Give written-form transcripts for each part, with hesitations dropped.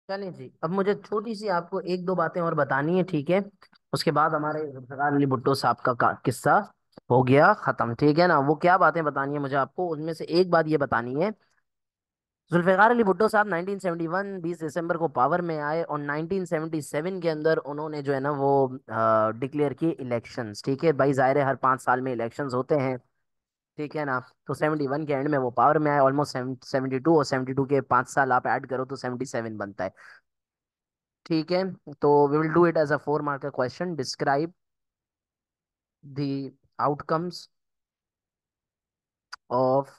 चलें जी, अब मुझे छोटी सी आपको एक दो बातें और बतानी है, ठीक है। उसके बाद हमारे जुल्फ़िकार अली भुट्टो साहब का किस्सा हो गया खत्म, ठीक है ना। वो क्या बातें बतानी है मुझे आपको, उनमें से एक बात ये बतानी है। जुल्फ़िकार अली भुट्टो साहब 1971 20 दिसंबर को पावर में आए, और 1977 के अंदर उन्होंने जो है ना वो डिक्लेयर किए इलेक्शंस, ठीक है भाई, जाहिर है हर 5 साल में इलेक्शंस होते हैं, ठीक है ना। तो 71 के एंड में वो पावर में आए, ऑलमोस्ट 72, और 72 के 5 साल आप ऐड करो तो 77 बनता है, ठीक है। तो we will do it as a 4 marker question. Describe the outcomes of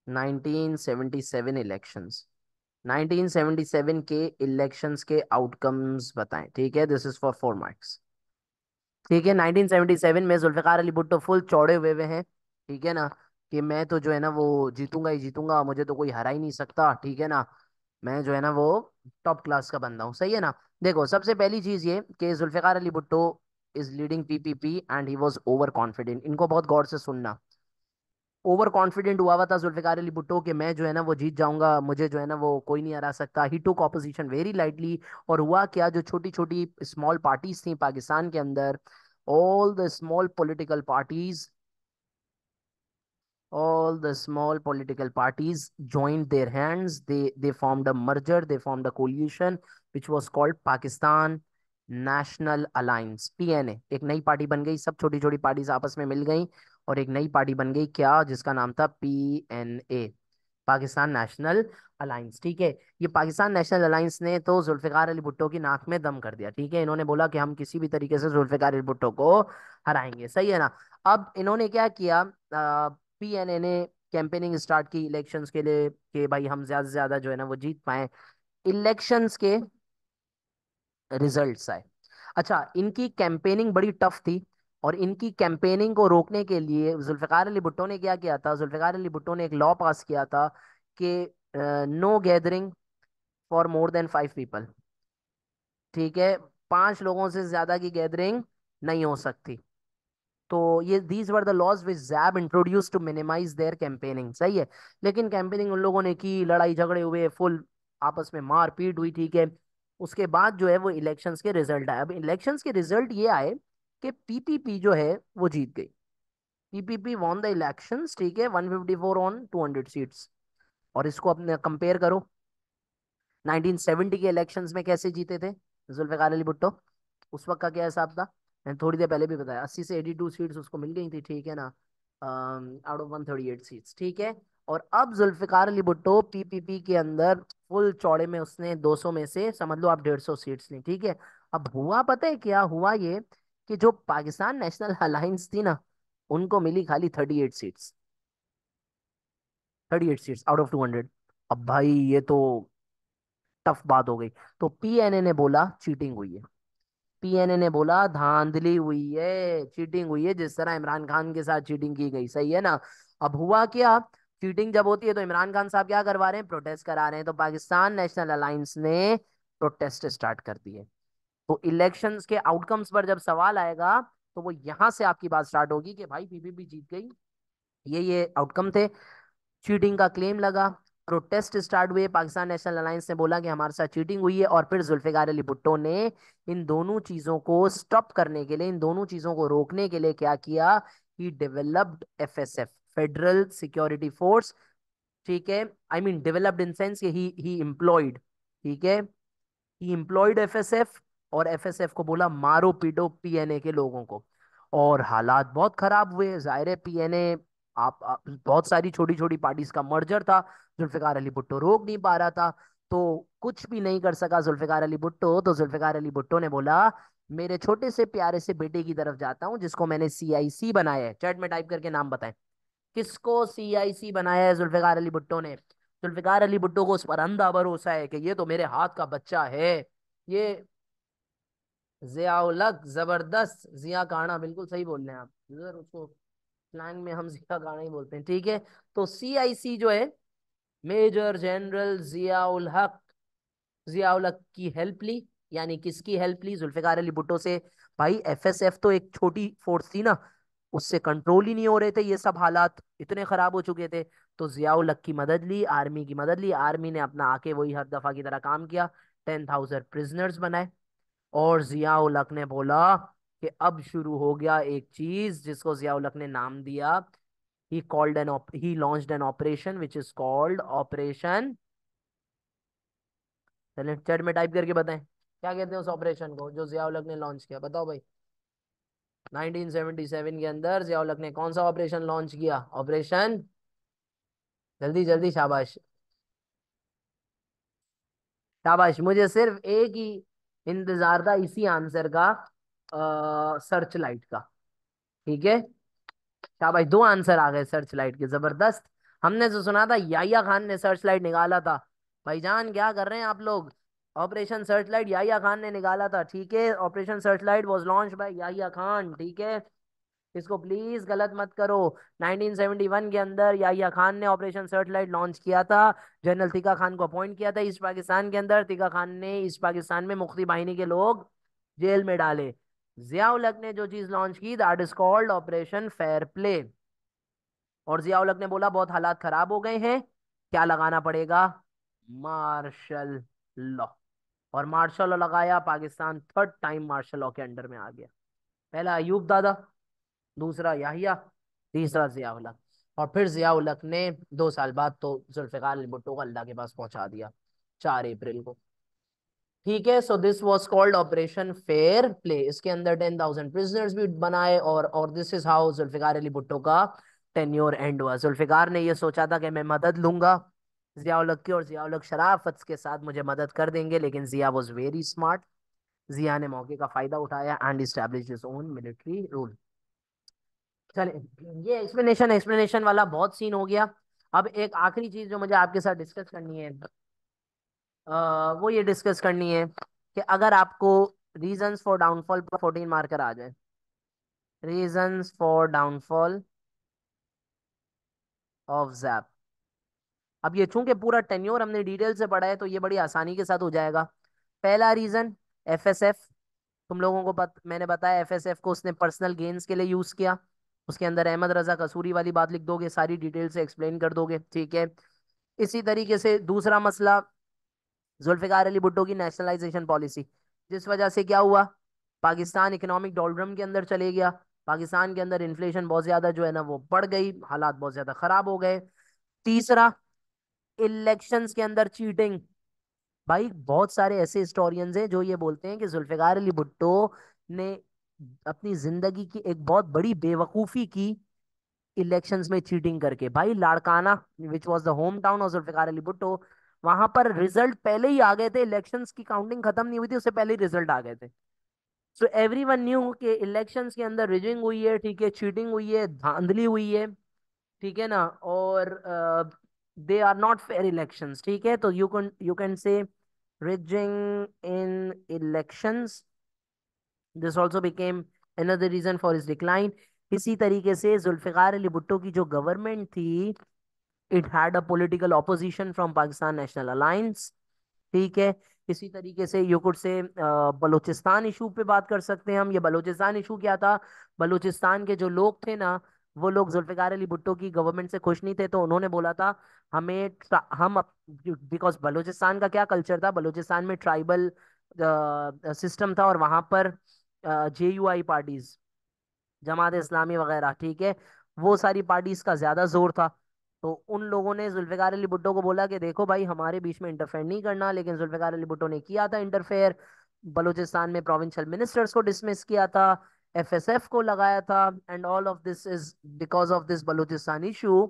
1977 elections. 1977 के इलेक्शंस के आउटकम्स बताएं, ठीक है। दिस इज फॉर 4 मार्क्स, ठीक है। 1977 में जुल्फिकार अली भुट्टो फुल चौड़े हुए हैं, ठीक है ना, कि मैं तो जो है ना वो जीतूंगा ही जीतूंगा, मुझे तो कोई हरा ही नहीं सकता, ठीक है ना। मैं जो है ना वो टॉप क्लास का बंदा हूँ, सही है ना। देखो, सबसे पहली चीज ये कि Zulfikar Ali Bhutto is leading PPP and he was over confident. इनको बहुत गौर से सुनना। ओवर कॉन्फिडेंट हुआ था जुल्फिकार अली भुट्टो कि मैं जो है ना वो जीत जाऊंगा, मुझे जो है ना वो कोई नहीं हरा सकता। ही टुक ऑपोजिशन वेरी लाइटली। और हुआ क्या, जो छोटी छोटी स्मॉल पार्टीज थी पाकिस्तान के अंदर, all the small political parties all the small political parties joined their hands. They formed a merger, they formed a coalition which was called Pakistan National Alliance, PNA। एक नई पार्टी बन गई, सब छोटी छोटी पार्टीज आपस में मिल गई, और एक नई पार्टी बन गई क्या, जिसका नाम था PNA, पाकिस्तान नेशनल अलायंस, ठीक है। ये पाकिस्तान नेशनल अलायंस ने तो जुल्फिकार अली भुट्टो की नाक में दम कर दिया, ठीक है। इन्होंने बोला कि हम किसी भी तरीके से जुल्फिकार अली भुट्टो को हराएंगे, सही है ना। अब इन्होंने क्या किया, पीएनए ने कैंपेनिंग स्टार्ट की इलेक्शंस के लिए कि भाई हम ज्यादा से ज्यादा जो है ना वो जीत पाए। इलेक्शंस के रिजल्ट्स आए। अच्छा, इनकी कैंपेनिंग बड़ी टफ थी, और इनकी कैंपेनिंग को रोकने के लिए जुल्फिकार अली भुट्टो ने क्या किया था, जुल्फिकार अली भुट्टो ने एक लॉ पास किया था कि no gathering for more than 5 people, ठीक है। 5 लोगों से ज्यादा की गैदरिंग नहीं हो सकती। तो ये these were the laws which ZAB introduce to minimise their campaigning, सही है। लेकिन कैंपेनिंग उन लोगों ने की, लड़ाई झगड़े हुए, फुल आपस में मार पीट हुई, ठीक है। उसके बाद जो है वो इलेक्शंस के रिजल्ट आए। अब इलेक्शंस के रिजल्ट ये आए कि पीपीपी जो है वो जीत गई। पीपीपी वॉन द इलेक्शंस, ठीक है, 154 ऑन 200 सीट्स। और इसको अपने कंपेयर करो 1970 के इलेक्शंस में कैसे जीते थे जुल्फिकार अली भुट्टो। उस वक्त का क्या हिसाब था, मैंने थोड़ी देर पहले भी बताया, 80 से 82 सीट्स उसको मिल गई थी, ठीक है ना, आउट ऑफ 138 सीट्स, ठीक है। और अब जुल्फिकार अली भुट्टो पीपीपी के अंदर फुल चौड़े में उसने 200 में से समझ लो आप 150 सीट्स ली, ठीक है। अब हुआ पता है क्या हुआ, ये कि जो पाकिस्तान नेशनल अलायंस थी ना, उनको मिली खाली 38 सीट्स। 38 seats out of 200। अब भाई ये तो टफ बात हो गई। तो पीएनए ने बोला चीटिंग हुई है। पीएनए ने बोला धांधली हुई है, चीटिंग हुई है, जिस तरह इमरान खान के साथ चीटिंग की गई, सही है ना। अब हुआ क्या, चीटिंग जब होती है तो इमरान खान साहब क्या करवा रहे हैं, प्रोटेस्ट करा रहे हैं। तो पाकिस्तान नेशनल अलायंस ने प्रोटेस्ट स्टार्ट कर दिए। तो इलेक्शंस के आउटकम्स पर जब सवाल आएगा, तो वो यहां से आपकी बात स्टार्ट होगी कि भाई पीपीपी जीत गई, ये आउटकम थे। चीटिंग का क्लेम लगा, प्रोटेस्ट स्टार्ट हुए, पाकिस्तान नेशनल अलायंस ने बोला कि हमारे साथ चीटिंग हुई है। और फिर जुल्फिकार अली भुट्टो ने इन दोनों चीजों को स्टॉप करने के लिए, इन दोनों चीजों को रोकने के लिए क्या किया, he developed एफएसएफ, federal security force, ठीक है। I mean developed in sense he employed, ठीक है, ही एम्प्लॉयड एफएसएफ। और एफएसएफ को बोला मारो पीटो पीएनए के लोगों को। और हालात बहुत खराब हुए, जाहिर है पीएनए बहुत सारी छोटी छोटी पार्टीज का मर्जर था, जुल्फिकार अली भुट्टो रोक नहीं पा रहा था। तो कुछ भी नहीं कर सका जुल्फिकार अली भुट्टो। तो जुल्फिकार अली भुट्टो ने बोला मेरे छोटे से प्यारे से बेटे की तरफ जाता हूं, जिसको मैंने सीआईसी बनाया है। चैट में टाइप करके नाम बताएं, किसको सीआईसी बनाया है जुल्फिकार अली भुट्टो ने। जुल्फिकार अली भुट्टो को उस पर अंधा भरोसा है कि ये तो मेरे हाथ का बच्चा है। ये जियाउल हक, जबरदस्त जिया काना, बिल्कुल सही बोल रहे हैं आप, जरूर उसको स्लैंग में हम जिया काना ही बोलते हैं, ठीक है। तो सीआईसी जो है, मेजर जनरल जियाउल हक, जियाउल हक की हेल्प ली। यानी किसकी हेल्प ली, जुल्फिकार अली भुट्टो से। भाई एफएसएफ तो एक छोटी फोर्स थी ना, उससे कंट्रोल ही नहीं हो रहे थे, ये सब हालात इतने खराब हो चुके थे। तो जियाउल हक की मदद ली, आर्मी की मदद ली, आर्मी ने अपना आके वही हर दफा की तरह काम किया। 10,000 प्रिजनर्स बनाए। और जिया उल हक ने बोला कि अब शुरू हो गया एक चीज जिसको जिया उल हक ने नाम दिया। He launched an operation which is called operation. चलिए चैट में टाइप करके बताएं क्या कहते हैं उस ऑपरेशन को जो जिया उल हक ने लॉन्च किया, बताओ भाई। 1977 के अंदर जिया उल हक ने कौन सा ऑपरेशन लॉन्च किया? ऑपरेशन, जल्दी जल्दी, शाबाश। शाबाश, मुझे सिर्फ एक ही इंतजार था इसी आंसर का, सर्च लाइट का। ठीक है, शाबाश, दो आंसर आ गए सर्च लाइट के, जबरदस्त। हमने जो सुना था याहिया खान ने सर्च लाइट निकाला था। भाईजान क्या कर रहे हैं आप लोग? Operation searchlight Yahya Khan ने निकाला था, ठीक है। Operation searchlight was launch by Yahya Khan, ठीक है। इसको प्लीज गलत मत करो। 1971 के अंदर याहिया खान ने ऑपरेशन सर्च लाइट लॉन्च किया था। जनरल तिका खान को अपॉइंट किया था ईस्ट पाकिस्तान के अंदर। तिका खान ने ईस्ट पाकिस्तान में मुख्ती बाहिनी के लोग जेल में डाले। जिया उल हक ने जो चीज लॉन्च की, that is called operation fair play. और जिया उल हक ने बोला बहुत हालात खराब हो गए हैं, क्या लगाना पड़ेगा? Martial law. और मार्शल लॉ लगाया, Pakistan third time martial law के अंडर में आ गया। पहला अयूब दादा, दूसरा याहिया, तीसरा जिया उल हक। और फिर जिया उल हक ने 2 साल बाद तो जुल्फिकार अली भुट्टो को अल्लाह के पास पहुंचा दिया, 4 अप्रैल को। ठीक है, so this was called operation fair play. इसके अंदर 10,000 प्रिजनर्स भी बनाए। और this is how Zulfikar Ali Bhutto का टेन्योर एंड हुआ। जुल्फिकार ने ये सोचा था कि मैं मदद लूंगा जिया उल हक की, और जिया उल हक शराफत के साथ मुझे मदद कर देंगे, लेकिन जिया वॉज वेरी स्मार्ट। जिया ने मौके का फायदा उठाया and establish his own military rule. चले, ये एक्सप्लेनेशन एक्सप्लेनेशन वाला बहुत सीन हो गया। अब एक आखिरी चीज जो मुझे आपके साथ डिस्कस करनी है, वो ये डिस्कस करनी है कि अगर आपको रीजंस फॉर डाउनफॉल पर 14 मार्कर आ जाए, reasons for downfall of JAP. अब ये चूंकि पूरा टेन्योर हमने डिटेल से पढ़ा है तो ये बड़ी आसानी के साथ हो जाएगा। पहला रीजन, एफएसएफ। तुम लोगों को मैंने बताया एफएसएफ को उसने पर्सनल गेन्स के लिए यूज किया। उसके अंदर अहमद रजा कसूरी वाली बात लिख दोगे, सारी डिटेल से एक्सप्लेन कर दोगे, ठीक है। इसी तरीके से दूसरा मसला, जुल्फिकार अली भुट्टो की नेशनलाइजेशन पॉलिसी, जिस वजह से क्या हुआ, पाकिस्तान इकोनॉमिक डोल्ड्रम के अंदर चले गया। पाकिस्तान के अंदर इन्फ्लेशन बहुत ज्यादा जो है ना वो बढ़ गई, हालात बहुत ज्यादा खराब हो गए। तीसरा, इलेक्शंस के अंदर चीटिंग। भाई बहुत सारे ऐसे हिस्टोरियंस हैं जो ये बोलते हैं कि जुल्फिकार अली भुट्टो ने अपनी जिंदगी की एक बहुत बड़ी बेवकूफी की इलेक्शंस में चीटिंग करके। भाई Larkana, which was the home town of Zulfikar Ali Bhutto, वहां पर रिजल्ट पहले ही आ गए थे, इलेक्शंस की काउंटिंग खत्म नहीं हुई थी उससे पहले ही रिजल्ट आ गए थे। सो एवरीवन न्यू कि इलेक्शंस के अंदर रिगिंग हुई है, ठीक है, चीटिंग हुई है, धांधली हुई है, ठीक है ना। और they are not fair elections, ठीक है। तो you can say rigging in elections, this also became another reason for his decline. इसी तरीके से जुल्फिकार अली भुट्टो की जो गवर्नमेंट थी, it had a political opposition from Pakistan national alliance, ठीक है। इसी तरीके से you could say Balochistan issue पे बात कर सकते हैं हम। ये बलूचिस्तान इशू क्या था? बलूचिस्तान के जो लोग थे ना, वो लोग जुल्फिकार अली भुट्टो की गवर्नमेंट से खुश नहीं थे, तो उन्होंने बोला था हमें हम, बिकॉज बलूचिस्तान का क्या कल्चर था, बलूचिस्तान में ट्राइबल सिस्टम था, और वहां पर JUI पार्टीज, जमात इस्लामी वगैरह, ठीक है, वो सारी पार्टीज का ज्यादा जोर था। तो उन लोगों ने जुल्फिकार अली भुट्टो को बोला कि देखो भाई हमारे बीच में इंटरफेयर नहीं करना, लेकिन जुल्फिकार अली भुट्टो ने किया था इंटरफेयर। बलूचिस्तान में प्रोविंशियल मिनिस्टर्स को डिसमिस किया था, एफएसएफ को लगाया था, and all of this is because of this Balochistan issue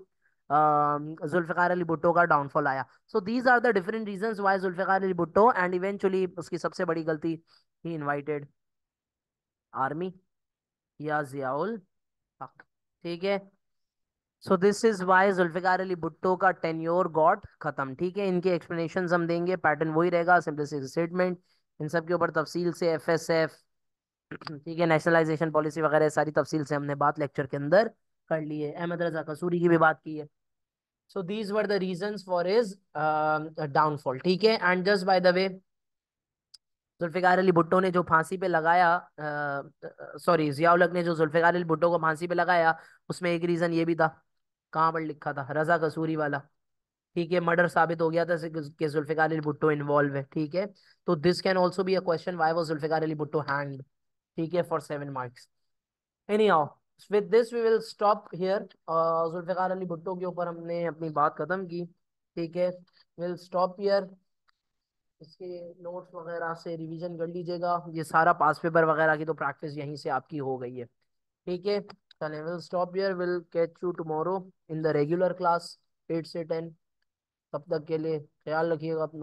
Zulfikar Ali Bhutto का डाउनफॉल आया। So these are the different reasons why Zulfikar Ali Bhutto, and eventually उसकी सबसे बड़ी गलती, ही इनवाइटेड आर्मी या जियाउल हक, ठीक है। So this is why Zulfikar Ali Bhutto का टेन्योर गॉट खत्म, ठीक है। इनके एक्सप्लेनेशन हम देंगे, पैटर्न वही रहेगा, सिंपलिसिटी स्टेटमेंट। इन सब के ऊपर तफसील से एफएसएफ, ठीक है, नेशनलाइजेशन पॉलिसी वगैरह सारी तफसील से हमने बात लेक्चर के अंदर कर ली है। अहमद रजा कसूरी की भी बात की है। So these were the reasons for his downfall, ठीक है। And just by the way, Zulfikar Ali Bhutto ने जो फांसी पे लगाया, सॉरी, जियाउल हक ने जो जुल्फिकार अली भुट्टो को फांसी पे लगाया, उसमें एक रीजन ये भी था, कहाँ पर लिखा था, रजा कसूरी वाला, ठीक है, मर्डर साबित हो गया था कि जुल्फिकार अली भुट्टो इन्वॉल्व है, ठीक है। तो this can also be a question, why was Zulfikar Ali Bhutto hanged, ठीक है, for 7 marks. Anyhow, with this we will stop here. Zulfikar Ali Bhutto के ऊपर हमने अपनी बात खत्म की, ठीक है। Will stop here. इसके नोट्स वगैरह से रिवीजन कर लीजिएगा, ये सारा पास पेपर वगैरह की तो प्रैक्टिस यहीं से आपकी हो गई है, ठीक है। चलें, will stop here, will catch you tomorrow in the regular class 8 से 10। तब तक के लिए ख्याल रखिएगा अपना।